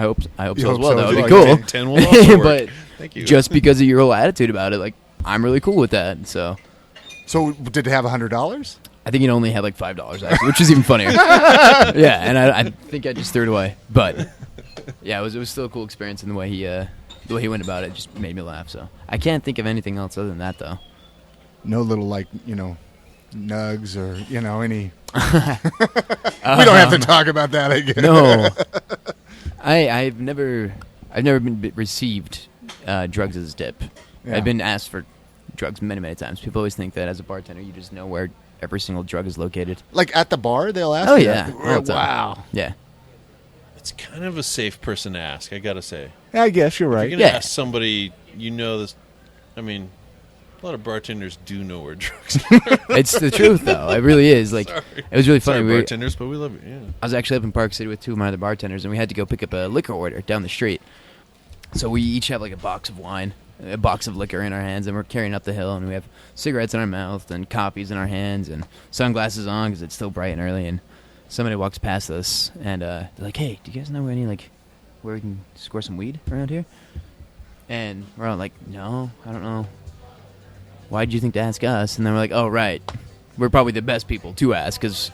S3: hope so as well.
S2: so
S3: That
S2: as
S3: would be
S2: well.
S3: cool.
S4: 10 will also work.
S3: But
S4: Thank you.
S3: just because of your whole attitude about it, like, I'm really cool with that. So
S2: So did it have $100?
S3: I think it only had like $5 actually, which is even funnier. Yeah, and I think I just threw it away. But yeah, it was still a cool experience, and the way he went about it just made me laugh. So I can't think of anything else other than that, though.
S2: No little, like, you know, nugs or, you know, any... We don't have to talk about that, I guess.
S3: No, I've never received drugs as a tip.
S2: Yeah.
S3: I've been asked for drugs many times. People always think that as a bartender, you just know where every single drug is located.
S2: Like at the bar, they'll ask
S3: Oh
S2: you
S3: yeah,
S2: that?
S3: all the time.
S2: Wow.
S3: Yeah.
S4: It's kind of a safe person to ask, I gotta say.
S2: Yeah, I guess you're
S4: If
S2: right.
S4: you're gonna
S3: Yeah.
S4: ask somebody, you know this. I mean, a lot of bartenders do know where drugs.
S3: It's the truth, though. It really is. Like,
S4: Sorry.
S3: it was really funny.
S4: Sorry,
S3: We were-
S4: bartenders, but we love you. Yeah.
S3: I was actually up in Park City with 2 of my other bartenders, and we had to go pick up a liquor order down the street. So we each have like a box of wine, a box of liquor in our hands, and we're carrying up the hill, and we have cigarettes in our mouth and copies in our hands and sunglasses on because it's still bright and early. And somebody walks past us, and they're like, "Hey, do you guys know any like where we can score some weed around here?" And we're all like, "No, I don't know. Why did you think to ask us?" And then we're like, "Oh, right. We're probably the best people to ask because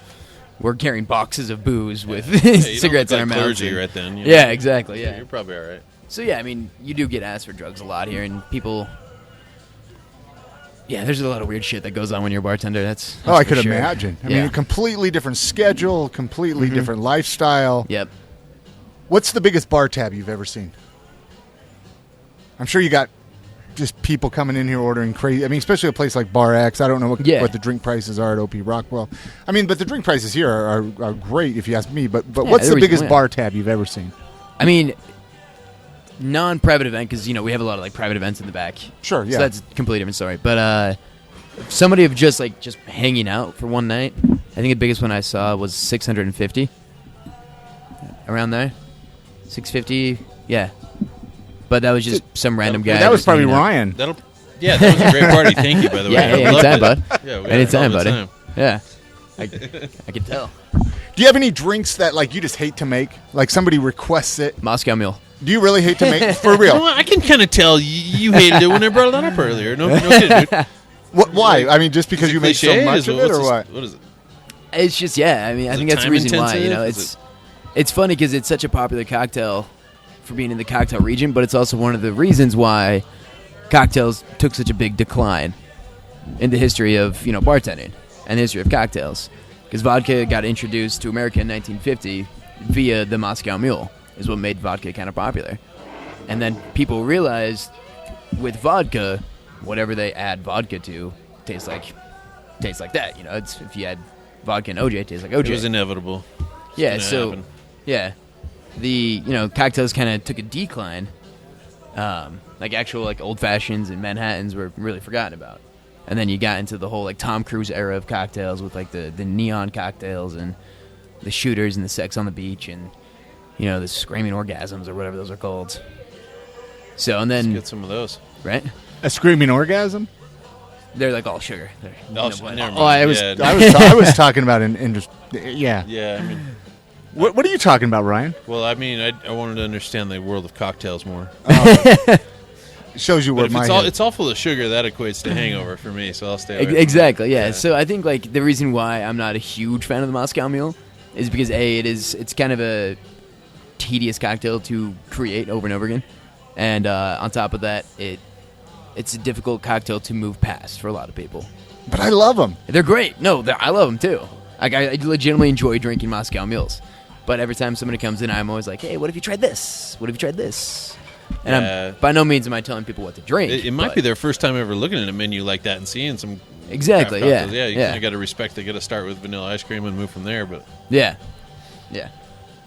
S3: we're carrying boxes of booze with
S4: Yeah, you
S3: cigarettes in
S4: don't
S3: our
S4: look like
S3: mouths."
S4: clergy
S3: and-
S4: right then. You
S3: Yeah,
S4: know.
S3: exactly.
S4: So
S3: Yeah.
S4: you're probably all right.
S3: So yeah, I mean, you do get asked for drugs a lot here, and people Yeah, there's a lot of weird shit that goes on when you're a bartender. That's
S2: I
S3: for
S2: could
S3: sure.
S2: imagine. I mean, a completely different schedule, completely different lifestyle.
S3: Yep.
S2: What's the biggest bar tab you've ever seen? I'm sure you got just people coming in here ordering crazy. I mean, especially a place like Bar X. I don't know what the drink prices are at OP Rockwell. I mean, but the drink prices here are great if you ask me. But what's the biggest bar tab you've ever seen?
S3: I mean, non-private event, because, we have a lot of, like, private events in the back.
S2: Sure, yeah.
S3: So that's a completely different story. But somebody of just hanging out for one night, I think the biggest one I saw was 650. Around there. 650, yeah. But that was just some random guy.
S2: That was probably Ryan.
S4: That was a great party. Thank you, by the way.
S3: Yeah, anytime, bud.
S4: Yeah,
S3: anytime, buddy. Yeah. I can tell.
S2: Do you have any drinks that you just hate to make? Like somebody requests it.
S3: Moscow Mule.
S2: Do you really hate to make for real?
S4: Well, I can kind of tell you hated it when I brought that up earlier. No kidding, dude.
S2: Why? I mean, just because you make so much of it, or what?
S4: What is it?
S3: It's just I mean, I think that's the reason why. It's funny because it's such a popular cocktail for being in the cocktail region, but it's also one of the reasons why cocktails took such a big decline in the history of bartending and the history of cocktails. Because vodka got introduced to America in 1950 via the Moscow Mule, is what made vodka kind of popular. And then people realized with vodka, whatever they add vodka to tastes like that. It's if you add vodka and OJ, it tastes like OJ.
S4: It was inevitable.
S3: Yeah, so the cocktails kind of took a decline. Actual old fashions and Manhattans were really forgotten about. And then you got into the whole Tom Cruise era of cocktails with the neon cocktails and the shooters and the sex on the beach and the screaming orgasms or whatever those are called. So and then
S4: let's get some of those.
S3: Right?
S2: A screaming orgasm?
S3: They're all sugar.
S2: I was talking about in just
S4: Yeah, I mean,
S2: what are you talking about, Ryan?
S4: well, I mean, I wanted to understand the world of cocktails more.
S2: Shows you
S4: But
S2: what
S4: if it's all full of sugar, that equates to hangover for me. So I'll stay away from
S3: Exactly.
S4: that.
S3: Yeah. So I think the reason why I'm not a huge fan of the Moscow Mule is because it's kind of a tedious cocktail to create over and over again, and on top of that, it's a difficult cocktail to move past for a lot of people.
S2: But I love them.
S3: They're great. No, I love them too. I legitimately enjoy drinking Moscow Mules. But every time somebody comes in, I'm always like, hey, what have you tried this? What have you tried this? And by no means am I telling people what to drink.
S4: It might be their first time ever looking at a menu like that and seeing some
S3: exactly,
S4: craft cocktails. You kind of got to respect. They got to start with vanilla ice cream and move from there. But
S3: yeah.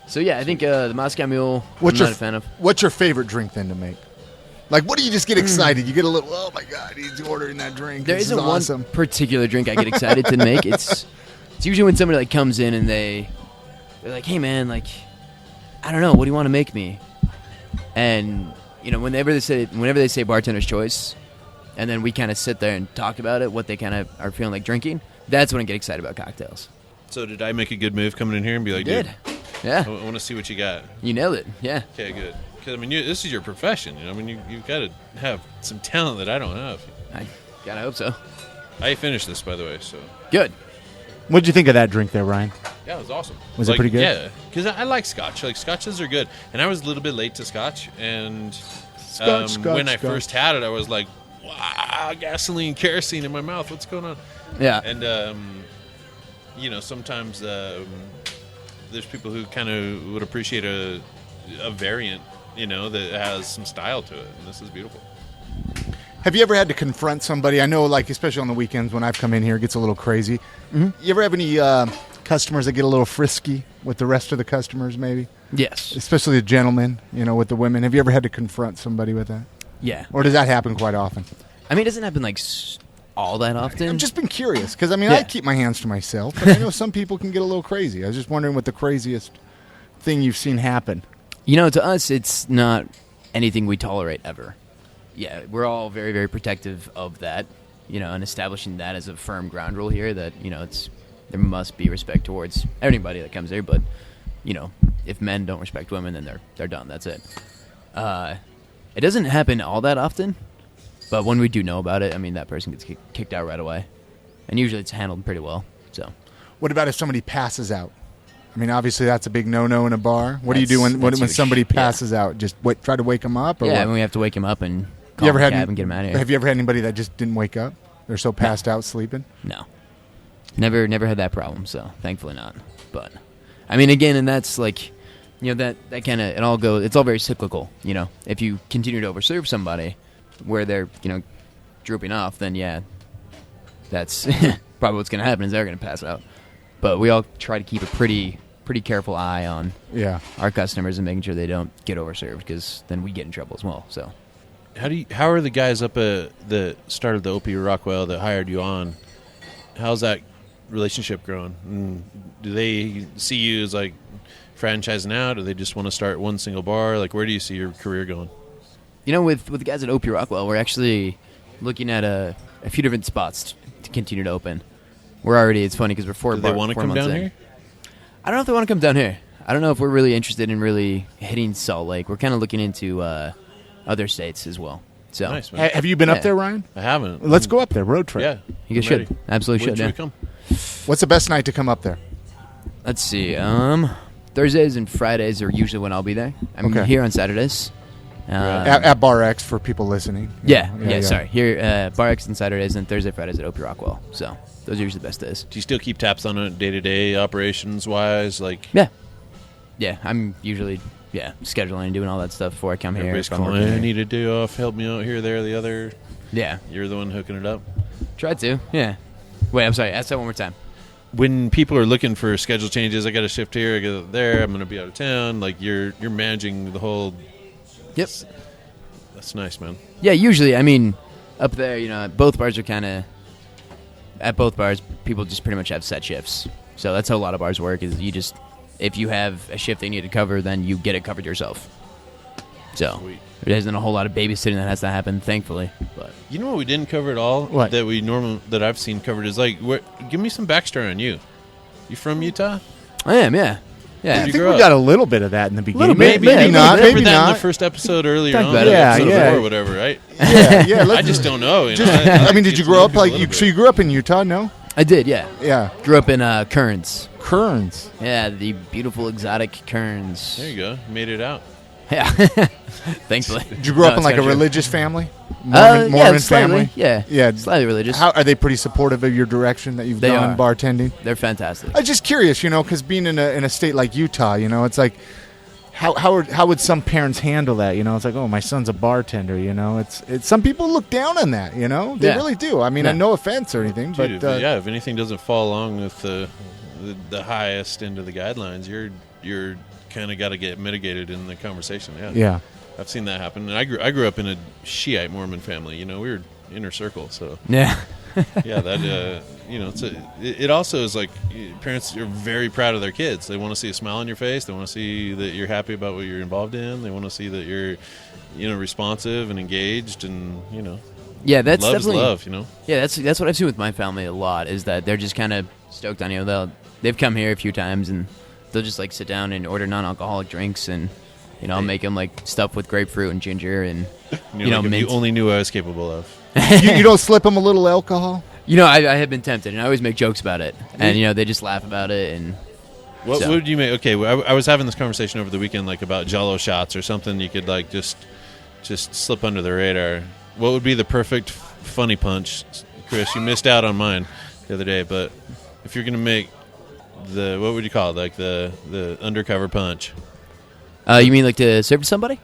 S3: So I think the Moscow Mule. I'm not a fan of.
S2: What's your favorite drink then to make? What do you just get excited? You get a little. Oh my god, he's ordering that drink.
S3: There isn't one particular drink I get excited to make. It's usually when somebody comes in and they're like, hey man, I don't know, what do you want to make me? And whenever they say bartender's choice, and then we kind of sit there and talk about it, what they kind of are feeling like drinking, that's when I get excited about cocktails.
S4: So did I make a good move coming in here and be like,
S3: dude, yeah,
S4: I want to see what you got.
S3: You nailed it. Yeah.
S4: Okay, good. Because I mean, this is your profession. I mean, you've got to have some talent that I don't have.
S3: I hope so.
S4: I finished this, by the way. So
S3: good.
S2: What did you think of that drink there, Ryan?
S4: Yeah, it was awesome.
S2: Was it pretty good?
S4: Yeah, because I like Scotch. Scotches are good. And I was a little bit late to Scotch. And when I first had it, I was like, wow, gasoline, kerosene in my mouth. What's going on?
S3: Yeah.
S4: And, sometimes there's people who kind of would appreciate a variant, that has some style to it. And this is beautiful.
S2: Have you ever had to confront somebody? I know, especially on the weekends when I've come in here, it gets a little crazy. Mm-hmm. You ever have any customers that get a little frisky with the rest of the customers, maybe?
S3: Yes.
S2: Especially the gentlemen, with the women. Have you ever had to confront somebody with that?
S3: Yeah.
S2: Or does that happen quite often?
S3: I mean, it doesn't happen, all that often.
S2: I've just been curious, because, I keep my hands to myself, but I know some people can get a little crazy. I was just wondering what the craziest thing you've seen happen.
S3: To us, it's not anything we tolerate ever. Yeah, we're all very, very protective of that, and establishing that as a firm ground rule here that, there must be respect towards anybody that comes here. But, if men don't respect women, then they're done. That's it. It doesn't happen all that often, but when we do know about it, I mean, that person gets kicked out right away. And usually it's handled pretty well. So,
S2: what about if somebody passes out? I mean, obviously that's a big no-no in a bar. What do you do when somebody passes out? Just try to wake them up? Or
S3: yeah,
S2: what?
S3: I mean, we have to wake them up and call the cab and get them out of here.
S2: Have you ever had anybody that just didn't wake up? They're so passed out sleeping?
S3: No. Never had that problem, so thankfully not. But, I mean, again, and that's like, that kind of, it's all very cyclical, If you continue to overserve somebody where they're, drooping off, then yeah, that's probably what's going to happen is they're going to pass out. But we all try to keep a pretty careful eye on our customers and making sure they don't get overserved, because then we get in trouble as well. So,
S4: how are the guys up at the start of the OP Rockwell that hired you on? How's that relationship growing? Do they see you as like franchising out? Do they just want to start one single bar? Like, where do you see your career going?
S3: With the guys at OP Rockwell, we're actually looking at a few different spots to continue to open. It's funny because we're 4 months in.
S4: Do they want to come down here?
S3: I don't know if they want to come down here. I don't know if we're really interested in really hitting Salt Lake. We're kind of looking into other states as well. So,
S4: nice, man.
S2: Have you been up there, Ryan?
S4: I haven't.
S2: Let's go up there, road trip.
S4: Yeah.
S3: You guys should. Absolutely
S4: When
S3: should,
S4: we come?
S2: What's the best night to come up there?
S3: Let's see. Thursdays and Fridays are usually when I'll be there. I'm here on Saturdays.
S2: At Bar X for people listening.
S3: Yeah, sorry. Here, Bar X on Saturdays, and Thursday, Fridays at OP Rockwell. So those are usually the best days.
S4: Do you still keep taps on it day-to-day operations-wise? Like,
S3: Yeah, I'm usually scheduling and doing all that stuff before I come here.
S4: Everybody's calling, I need a day off, help me out here, there, the other.
S3: Yeah.
S4: You're the one hooking it up?
S3: Try to, yeah. Wait, I'm sorry. Ask that one more time.
S4: When people are looking for schedule changes, I got to shift here, I got there, I'm going to be out of town. Like, you're managing the whole.
S3: Yep.
S4: That's nice, man.
S3: Yeah, usually, I mean, up there, both bars are kind of. At both bars, people just pretty much have set shifts. So that's how a lot of bars work. Is you just, if you have a shift they need to cover, then you get it covered yourself. So
S4: Sweet.
S3: There isn't a whole lot of babysitting that has to happen, thankfully. But
S4: you know what we didn't cover at all?
S2: What?
S4: That I've seen covered is like, give me some backstory on you. You from Utah?
S3: I am, yeah. Yeah,
S2: I think we got a little bit of that in the beginning.
S3: Maybe
S2: not.
S4: Maybe
S2: Maybe
S4: that
S2: not.
S4: in the first episode earlier on,
S2: episode
S4: 4 or whatever, right?
S2: Yeah.
S4: I just don't know.
S2: I mean, did you grow up so you grew up in Utah? No.
S3: I did, yeah.
S2: Yeah.
S3: Grew up in Kearns.
S2: Kearns.
S3: Yeah, the beautiful exotic Kearns.
S4: There you go. Made it out.
S3: Yeah. Thankfully.
S2: Did you grow up in like a religious family?
S3: Mormon
S2: Mormon
S3: slightly,
S2: family?
S3: Yeah, slightly religious.
S2: Are they pretty supportive of your direction that you've done bartending?
S3: They're fantastic.
S2: I'm just curious, because being in a state like Utah, it's like, how would some parents handle that? It's like, oh, my son's a bartender. It's some people look down on that. They really do. I mean, no offense or anything, but
S4: if anything doesn't fall along with the highest end of the guidelines, you're kind of got to get mitigated in the conversation.
S2: Yeah.
S4: I've seen that happen, and I grew up in a Shiite Mormon family. We were inner circle, so
S3: yeah,
S4: that it also is like parents are very proud of their kids. They want to see a smile on your face. They want to see that you're happy about what you're involved in. They want to see that you're, responsive and engaged, and
S3: yeah, that's
S4: love
S3: definitely
S4: is love.
S3: Yeah, that's what I've seen with my family a lot. Is that they're just kind of stoked on they've come here a few times and they'll just like sit down and order non-alcoholic drinks and. I'll make them like stuff with grapefruit and ginger and
S4: mint. You only knew I was capable of.
S2: you don't slip them a little alcohol?
S3: I have been tempted, and I always make jokes about it, and they just laugh about it. And
S4: what would you make? Okay, I was having this conversation over the weekend, like about Jell-O shots or something. You could like just slip under the radar. What would be the perfect funny punch, Chris? You missed out on mine the other day, but if you're gonna make what would you call it? Like the undercover punch.
S3: You mean like to serve to somebody?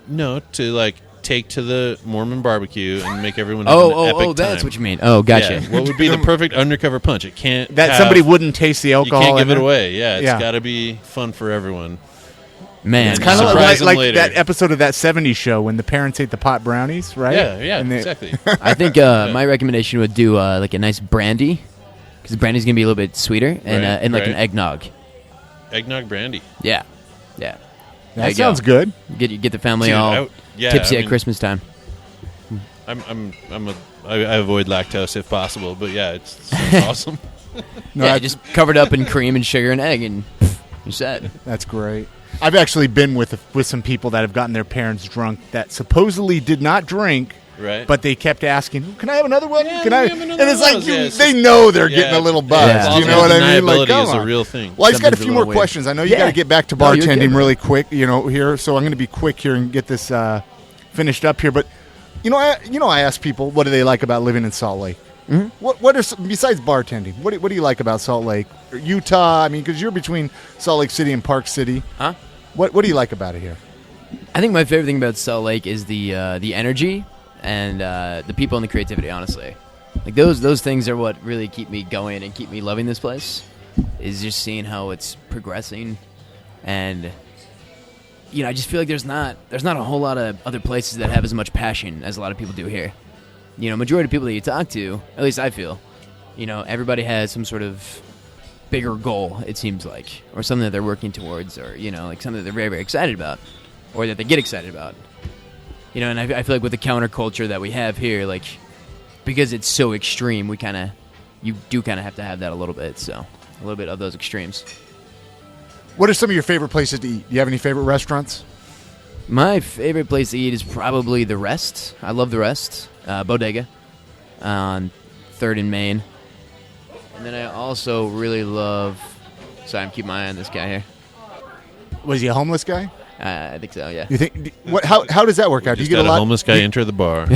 S4: No, to like take to the Mormon barbecue and make everyone have an epic time.
S3: That's what you mean. Oh, gotcha.
S4: Yeah. What would be the perfect undercover punch? It can't
S2: somebody wouldn't taste the alcohol.
S4: You can't give it away. Yeah, it's got to be fun for everyone.
S3: Man,
S2: it's kind of like that episode of that '70s show when the parents ate the pot brownies, right?
S4: Yeah, exactly.
S3: I think my recommendation would do like a nice brandy, because brandy's gonna be a little bit sweeter, and like an eggnog.
S4: Eggnog brandy.
S3: Yeah.
S2: That sounds good.
S3: Get the family tipsy at Christmas time.
S4: I avoid lactose if possible, but yeah, it sounds awesome.
S3: Just covered up in cream and sugar and egg, and you're set.
S2: That's great. I've actually been with some people that have gotten their parents drunk that supposedly did not drink.
S4: Right.
S2: But they kept asking, "Can I have another one?
S4: Yeah,
S2: Can I?"
S4: Have another
S2: and it's
S4: one?
S2: like they know they're getting a little buzzed.
S3: Yeah.
S2: You know what I mean? Like,
S4: is a real thing.
S2: Well, I just got a few more questions. I know you got to get back to bartending really quick. Here, so I'm going to be quick here and get this finished up here. But I ask people, what do they like about living in Salt Lake?
S3: Mm-hmm.
S2: What are besides bartending? What do you like about Salt Lake, or Utah? I mean, because you're between Salt Lake City and Park City.
S3: Huh?
S2: What do you like about it here?
S3: I think my favorite thing about Salt Lake is the energy and the people and the creativity. Honestly, like those things are what really keep me going and keep me loving this place. Is just seeing how it's progressing, and I just feel like there's not a whole lot of other places that have as much passion as a lot of people do here. Majority of people that you talk to, at least I feel, everybody has some sort of bigger goal, it seems like, or something that they're working towards, or, like something that they're very, very excited about, or that they get excited about. And I feel like with the counterculture that we have here, like, because it's so extreme, you do kind of have to have that a little bit, so a little bit of those extremes.
S2: What are some of your favorite places to eat? Do you have any favorite restaurants?
S3: My favorite place to eat is probably The Rest. I love The Rest. Bodega on 3rd and Main. And then I also really love... Sorry, I'm keeping my eye on this guy here.
S2: Was he a homeless guy?
S3: I think so, yeah.
S2: You think? How does that work out? Do you
S4: Just
S2: get
S4: had
S2: a lot?
S4: homeless guy enter the bar.
S2: Do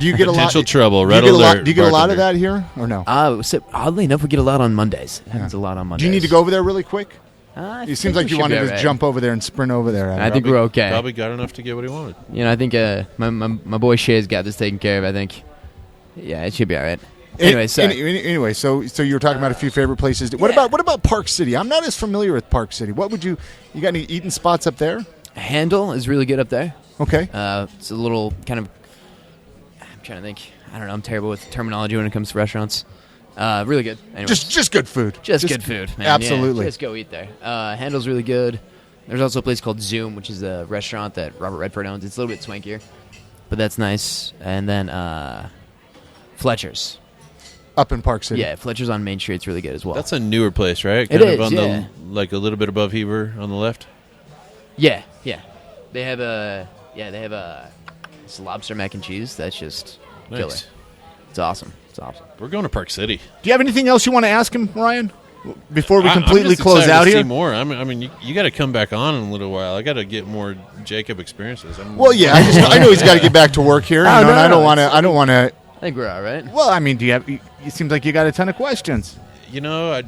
S2: you get a lot?
S4: Potential trouble.
S2: Do
S4: Red
S2: you get
S4: alert.
S2: Do you get a lot of
S4: bartender.
S2: that here, or no?
S3: Oddly enough, we get a lot on Mondays. It happens a lot on Mondays.
S2: Do you need to go over there really quick?
S3: It
S2: seems like you wanted to jump over there and sprint over there.
S3: I think we're okay.
S4: Probably got enough to get what he wanted.
S3: I think my boy Shay's got this taken care of, I think. Yeah, it should be all right. Anyway,
S2: so you were talking about a few favorite places. What about Park City? I'm not as familiar with Park City. What would you got any eating spots up there?
S3: Handle is really good up there.
S2: Okay.
S3: It's a little kind of... I'm trying to think. I don't know. I'm terrible with terminology when it comes to restaurants. Really good. Anyways.
S2: Just good food.
S3: Just good food, man.
S2: Absolutely.
S3: Yeah, just go eat there. Handle's really good. There's also a place called Zoom, which is a restaurant that Robert Redford owns. It's a little bit swankier, but that's nice. And then Fletcher's.
S2: Up in Park City.
S3: Yeah, Fletcher's on Main Street's really good as well.
S4: That's a newer place, right?
S3: It is, yeah.
S4: Like a little bit above Heber on the left.
S3: Yeah. They have this lobster mac and cheese. That's just killer.
S4: Nice.
S3: It's awesome.
S4: We're going to Park City.
S2: Do you have anything else you want to ask him, Ryan? Before we completely
S4: I'm just
S2: close
S4: excited
S2: out
S4: to
S2: here?
S4: see more. I mean, you got to come back on in a little while. I got to get more Jacob experiences.
S2: Well, yeah, I know he's got to get back to work here.
S3: I
S2: don't want to.
S3: I think we're all right.
S2: Well, I mean, it seems like you got a ton of questions.
S4: No.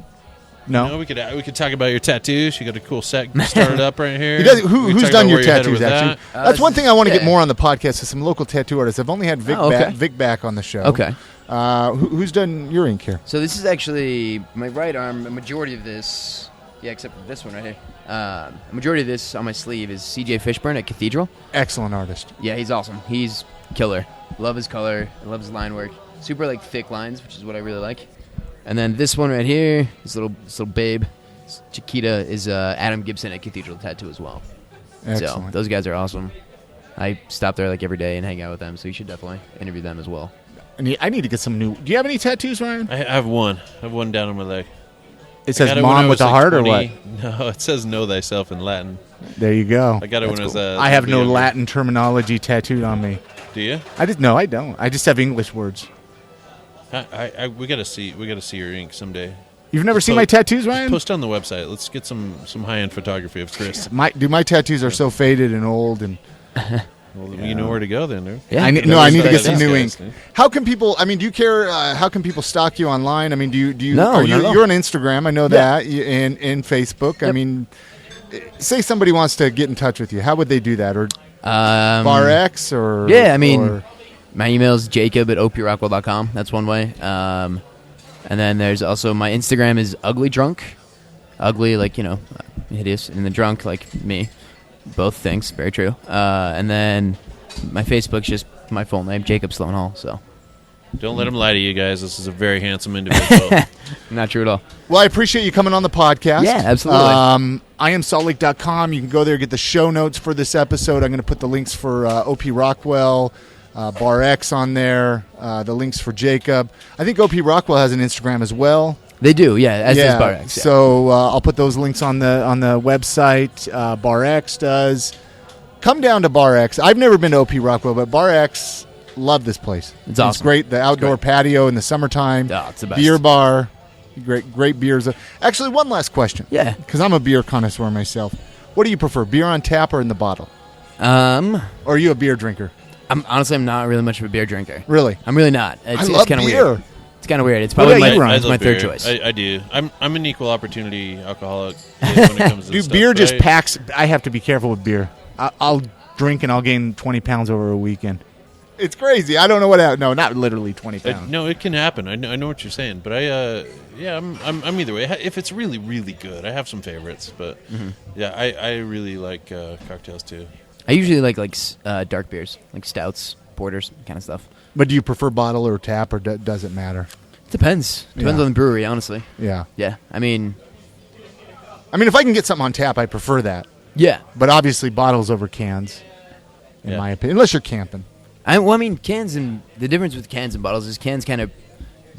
S2: No,
S4: we could talk about your tattoos. You got a cool set started up right here.
S2: Who's done your tattoos? Actually, that's one thing I want to get
S3: yeah.
S2: more on the podcast. Is some local tattoo artists. I've only had Vic back on the show.
S3: Okay.
S2: Who's done your ink here?
S3: So this is actually my right arm. A majority of this, except for this one right here. A majority of this on my sleeve is C.J. Fishburne at Cathedral.
S2: Excellent artist.
S3: Yeah, he's awesome. He's killer. Love his color. I love his line work. Super thick lines, which is what I really like. And then this one right here, this little babe, Chiquita, is Adam Gibson at Cathedral Tattoo as well.
S2: Excellent.
S3: So those guys are awesome. I stop there every day and hang out with them, so you should definitely interview them as well.
S2: I need to get some new. Do you have any tattoos, Ryan?
S4: I have one. I have one down on my leg.
S2: It says "mom" with a heart
S4: 20.
S2: or what?
S4: No, it says "know thyself" in Latin.
S2: There you go.
S4: I got it when I was.
S2: I have no Latin terminology tattooed on me.
S4: Do you?
S2: I don't. I just have English words.
S4: We gotta see your ink someday.
S2: You've never seen my tattoos, Ryan?
S4: Post on the website. Let's get some high end photography of Chris.
S2: My tattoos are so faded and old and.
S4: Well, you know where to go then, dude.
S3: Yeah.
S2: I need to get some new
S4: guys,
S2: ink. How can people? I mean, do you care? How can people stalk you online? I mean, do you?
S3: No,
S2: you're on Instagram. I know that, and Facebook. Yep. I mean, say somebody wants to get in touch with you. How would they do that? Or BarX or
S3: my email is jacob@oprockwell.com. That's one way. And then there's also my Instagram is ugly drunk, ugly hideous, and the drunk like me. Both things, very true. And then my Facebook's just my full name, Jacob Sloan Hall. So
S4: don't let him lie to you guys. This is a very handsome individual.
S3: Not true at all.
S2: Well, I appreciate you coming on the podcast.
S3: Yeah, absolutely.
S2: IamSaltLake.com. You can go there, get the show notes for this episode. I'm going to put the links for OP Rockwell, BarX on there, the links for Jacob. I think OP Rockwell has an Instagram as well.
S3: They do, as does BarX. Yeah.
S2: So I'll put those links on the website. BarX does. Come down to BarX. I've never been to OP Rockwell, but BarX, love this place.
S3: It's awesome.
S2: It's great. The outdoor patio in the summertime.
S3: Oh, it's the best.
S2: Beer bar. Great beers. Actually, one last question.
S3: Yeah.
S2: Because I'm a beer connoisseur myself. What do you prefer, beer on tap or in the bottle? Or are you a beer drinker?
S3: I'm not really much of a beer drinker.
S2: Really?
S3: I'm really not.
S2: I love
S3: kinda
S2: beer.
S3: Weird. It's kind of weird. It's probably
S2: about you, Ryan?
S3: my
S4: love
S3: third
S4: beer.
S3: choice.
S4: I do. I'm an equal opportunity alcoholic when it comes to
S2: Dude,
S4: stuff,
S2: beer
S4: but
S2: just packs. I have to be careful with beer. I'll drink and I'll gain 20 pounds over a weekend. It's crazy. I don't know what happened. No, not literally 20 pounds.
S4: No, it can happen. I know what you're saying, but I'm either way. If it's really, really good, I have some favorites, but I really like cocktails too.
S3: I usually like dark beers, like stouts, porters, kind of stuff.
S2: But do you prefer bottle or tap, or does it matter?
S3: Depends on the brewery, honestly.
S2: Yeah.
S3: Yeah, I mean,
S2: if I can get something on tap, I prefer that.
S3: yeah.
S2: But obviously, bottles over cans, in my opinion, unless you're camping.
S3: Cans and the difference with cans and bottles is cans kind of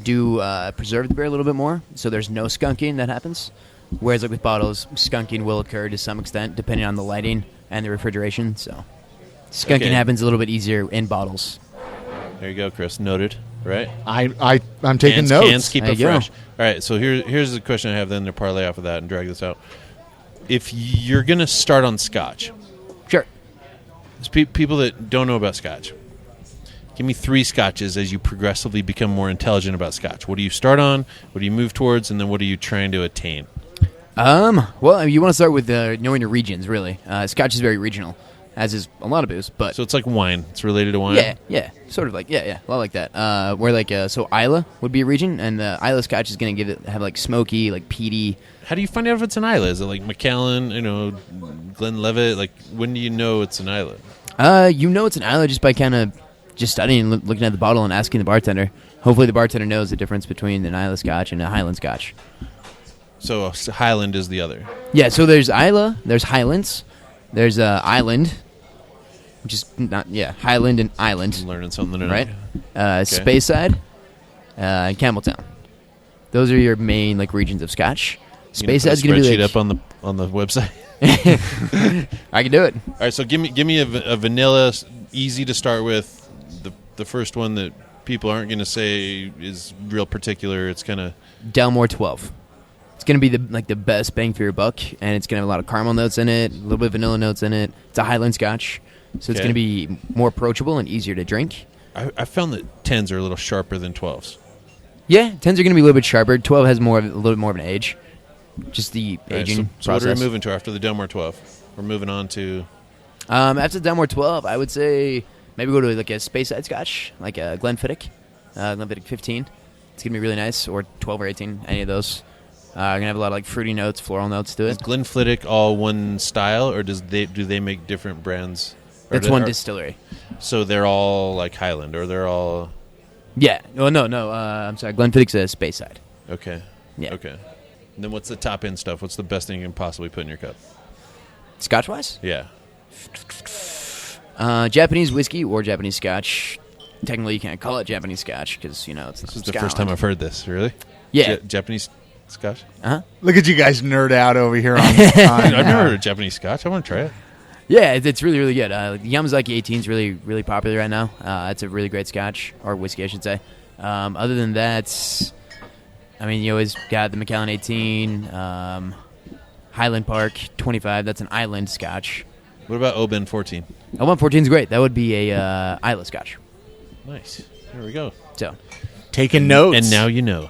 S3: do preserve the beer a little bit more, so there's no skunking that happens. Whereas like with bottles, skunking will occur to some extent depending on the lighting and the refrigeration. So skunking happens a little bit easier in bottles.
S4: There you go, Chris. Noted. Right?
S2: I'm taking notes.
S4: Cans keep
S3: There
S4: it
S3: you go.
S4: fresh. All right, so here's the question I have then to parlay off of that and drag this out. If you're going to start on Scotch,
S3: Sure.
S4: people that don't know about Scotch, give me 3 Scotches as you progressively become more intelligent about Scotch. What do you start on? What do you move towards? And then what are you trying to attain?
S3: Well, you want to start with knowing your regions, really. Scotch is very regional, as is a lot of booze, but
S4: So it's like wine. It's related to wine?
S3: yeah, sort of like, a lot like that. Where like, so Islay would be a region, and Islay Scotch is going to have like smoky, like peaty.
S4: How do you find out if it's an Islay? Is it like Macallan, Glenlivet? Like, when do you know it's an Islay?
S3: You know it's an Islay just by kind of just studying, looking at the bottle and asking the bartender. Hopefully the bartender knows the difference between an Islay Scotch and a Highland Scotch.
S4: So Highland is the other.
S3: Yeah, so there's Islay, there's Highlands, there's Island, which is not, Highland and Island.
S4: I'm learning something tonight.
S3: Right? Speyside, and Campbelltown. Those are your main like regions of Scotch. Speyside's going to be
S4: spreadsheet
S3: like,
S4: up on the website.
S3: I can do it.
S4: All right, so give me a vanilla, easy to start with. The first one that people aren't going to say is real particular. It's kind of
S3: Delmore 12. It's going to be the best bang for your buck, and it's going to have a lot of caramel notes in it, a little bit of vanilla notes in it. It's a Highland Scotch, so it's going to be more approachable and easier to drink.
S4: I found that 10s are a little sharper than 12s.
S3: Yeah, 10s are going to be a little bit sharper. 12 has a little bit more of an age. Just the aging
S4: so what are
S3: process.
S4: we moving to after the Delmore 12? We're moving on to...
S3: After Delmore 12, I would say maybe go to like a Speyside Scotch, like a Glenfiddich, Glenfiddich 15. It's going to be really nice, or 12 or 18, any of those. Going to have a lot of like fruity notes, floral notes to
S4: Is
S3: it.
S4: Glenfiddich all one style, or do they make different brands?
S3: That's one distillery.
S4: So they're all like Highland, or they're all...
S3: Yeah. Oh, no. I'm sorry. Glenfiddich's a Speyside.
S4: Okay.
S3: Yeah.
S4: Okay. And then what's the top end stuff? What's the best thing you can possibly put in your cup?
S3: Scotch-wise?
S4: Yeah.
S3: Japanese whiskey or Japanese Scotch. Technically, you can't call it Japanese Scotch because, it's not
S4: This is the first time I've heard this. Really?
S3: Yeah.
S4: Japanese Scotch?
S3: Uh-huh.
S2: Look at you guys nerd out over here.
S4: I've never heard of Japanese Scotch. I want to try it.
S3: Yeah, it's really, really good. The Yamazaki 18 is really, really popular right now. It's a really great Scotch, or whiskey, I should say. Other than that, you always got the Macallan 18, Highland Park 25. That's an Island Scotch.
S4: What about Oban 14?
S3: Oban 14 is great. That would be a Islay Scotch.
S4: Nice. There we go.
S3: So,
S2: Taking notes.
S4: And now you know.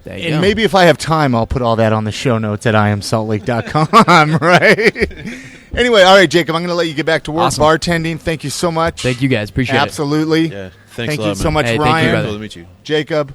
S3: there you
S2: And
S3: go.
S2: maybe if I have time, I'll put all that on the show notes at iamsaltlake.com, right? Anyway, all right, Jacob, I'm going to let you get back to work.
S3: Awesome.
S2: Bartending, thank you so much.
S3: Thank you guys. Appreciate it.
S2: Absolutely.
S4: Yeah. Thanks
S2: Thank
S4: a lot,
S2: you so
S4: man.
S2: much,
S3: Hey, thank you,
S2: Ryan.
S3: brother.
S4: Cool to meet you.
S2: Jacob.